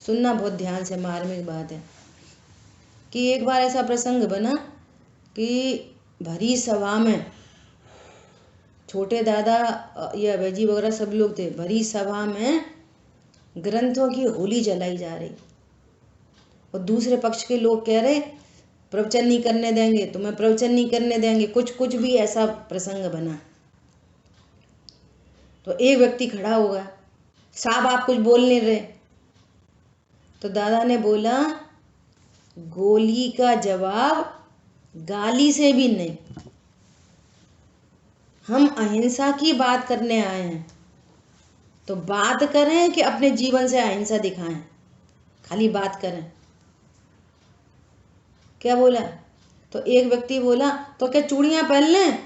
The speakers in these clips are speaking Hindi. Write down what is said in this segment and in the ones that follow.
सुनना बहुत ध्यान से, मार्मिक बात है। कि एक बार ऐसा प्रसंग बना कि भरी सभा में छोटे दादा या अभयजी वगैरह सब लोग थे। भरी सभा में ग्रंथों की होली जलाई जा रही और दूसरे पक्ष के लोग कह रहे प्रवचन नहीं करने देंगे, तुम्हें प्रवचन नहीं करने देंगे, कुछ भी ऐसा प्रसंग बना। तो एक व्यक्ति खड़ा होगा, साहब आप कुछ बोल नहीं रहे। तो दादा ने बोला, गोली का जवाब गाली से भी नहीं। हम अहिंसा की बात करने आए हैं, तो बात करें कि अपने जीवन से अहिंसा दिखाएं, खाली बात करें। क्या बोला? तो एक व्यक्ति बोला, तो क्या चूड़ियां पहन लें?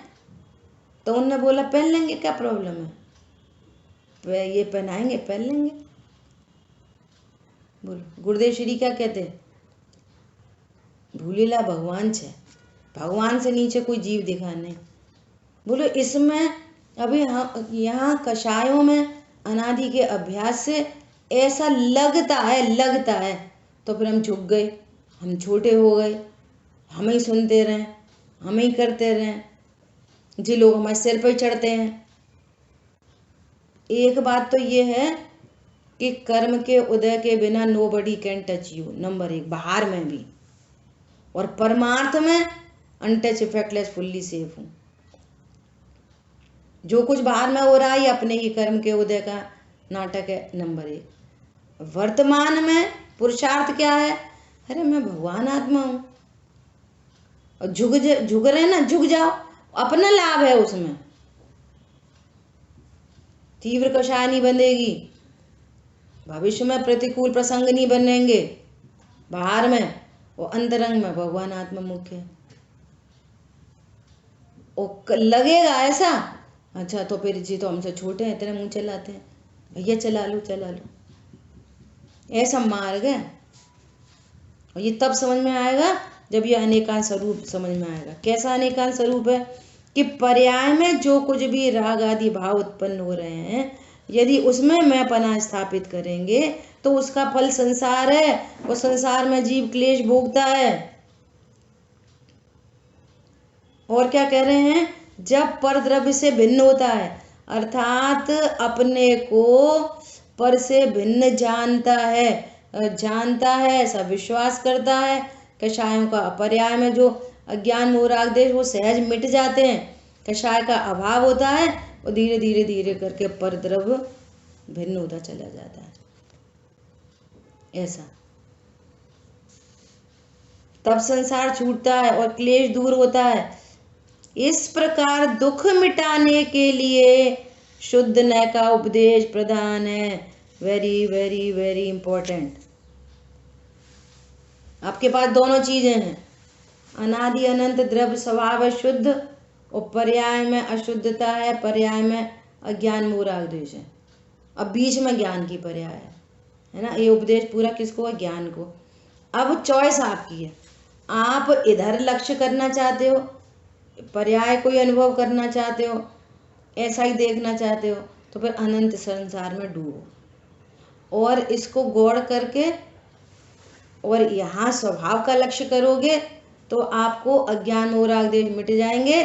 तो उनने बोला पहन लेंगे, क्या प्रॉब्लम है, ये पहनाएंगे, पहन लेंगे। बोलो गुरुदेव श्री क्या कहते? भूलेला भगवान छे, भगवान से नीचे कोई जीव दिखा नहीं। बोलो इसमें अभी यहाँ कषायों में अनादि के अभ्यास से ऐसा लगता है, तो फिर हम झुक गए, हम छोटे हो गए, हम ही सुनते रहें, हम ही करते रहें, जी लोग हमारे सिर पर चढ़ते हैं। एक बात तो ये है कि कर्म के उदय के बिना nobody can touch you, number 1 बाहर में भी, और परमार्थ में अनटच, इफेक्टलेस, फुल्ली सेफ हूँ। जो कुछ बाहर में हो रहा है अपने ही कर्म के उदय का नाटक है, नंबर 1। वर्तमान में पुरुषार्थ क्या है? अरे मैं भगवान आत्मा हूँ, और झुक रहे ना, झुक जाओ, अपना लाभ है उसमें। तीव्र कषाय नहीं बंधेगी, भविष्य में प्रतिकूल प्रसंग नहीं बनेंगे, बाहर में और अंतरंग में भगवान आत्मा मुख्य है। और लगेगा ऐसा, अच्छा तो फिर जी तो हमसे छोटे हैं, इतने मुंह चलाते हैं, भैया चला लो, ऐसा मार्ग है। और ये तब समझ में आएगा जब ये अनेकांत स्वरूप समझ में आएगा। कैसा अनेकांत स्वरूप है? कि पर्याय में जो कुछ भी राग आदि भाव उत्पन्न हो रहे हैं, यदि उसमें मैं पना स्थापित करेंगे तो उसका फल संसार है, और संसार में जीव क्लेश भोगता है। और क्या कह रहे हैं? जब पर द्रव्य से भिन्न होता है, अर्थात अपने को पर से भिन्न जानता है, ऐसा विश्वास करता है। कषायों का अपर्याय में जो अज्ञान मोह राग द्वेष वो सहज मिट जाते हैं, कषाय का अभाव होता है, और धीरे धीरे धीरे करके पर द्रव्य भिन्न होता चला जाता है। ऐसा तब संसार छूटता है और क्लेश दूर होता है। इस प्रकार दुख मिटाने के लिए शुद्ध नय का उपदेश प्रधान है। Very very very important. आपके पास दोनों चीजें हैं, अनादि अनंत द्रव्य स्वभाव है शुद्ध, और पर्याय में अशुद्धता है, पर्याय में अज्ञान मोह राग द्वेष है। अब बीच में ज्ञान की पर्याय है ना। ये उपदेश पूरा किसको है? ज्ञान को। अब चॉइस आपकी है, आप इधर लक्ष्य करना चाहते हो, पर्याय कोई अनुभव करना चाहते हो, ऐसा ही देखना चाहते हो, तो फिर अनंत संसार में डूबो। और इसको गौड़ करके और यहाँ स्वभाव का लक्ष्य करोगे तो आपको अज्ञान मोह राग द्वेष मिट जाएंगे,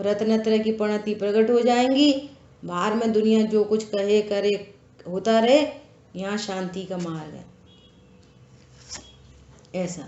रत्नत्रय की प्रणति प्रकट हो जाएंगी। बाहर में दुनिया जो कुछ कहे करे होता रहे, यहाँ शांति का मार्ग है। ऐसा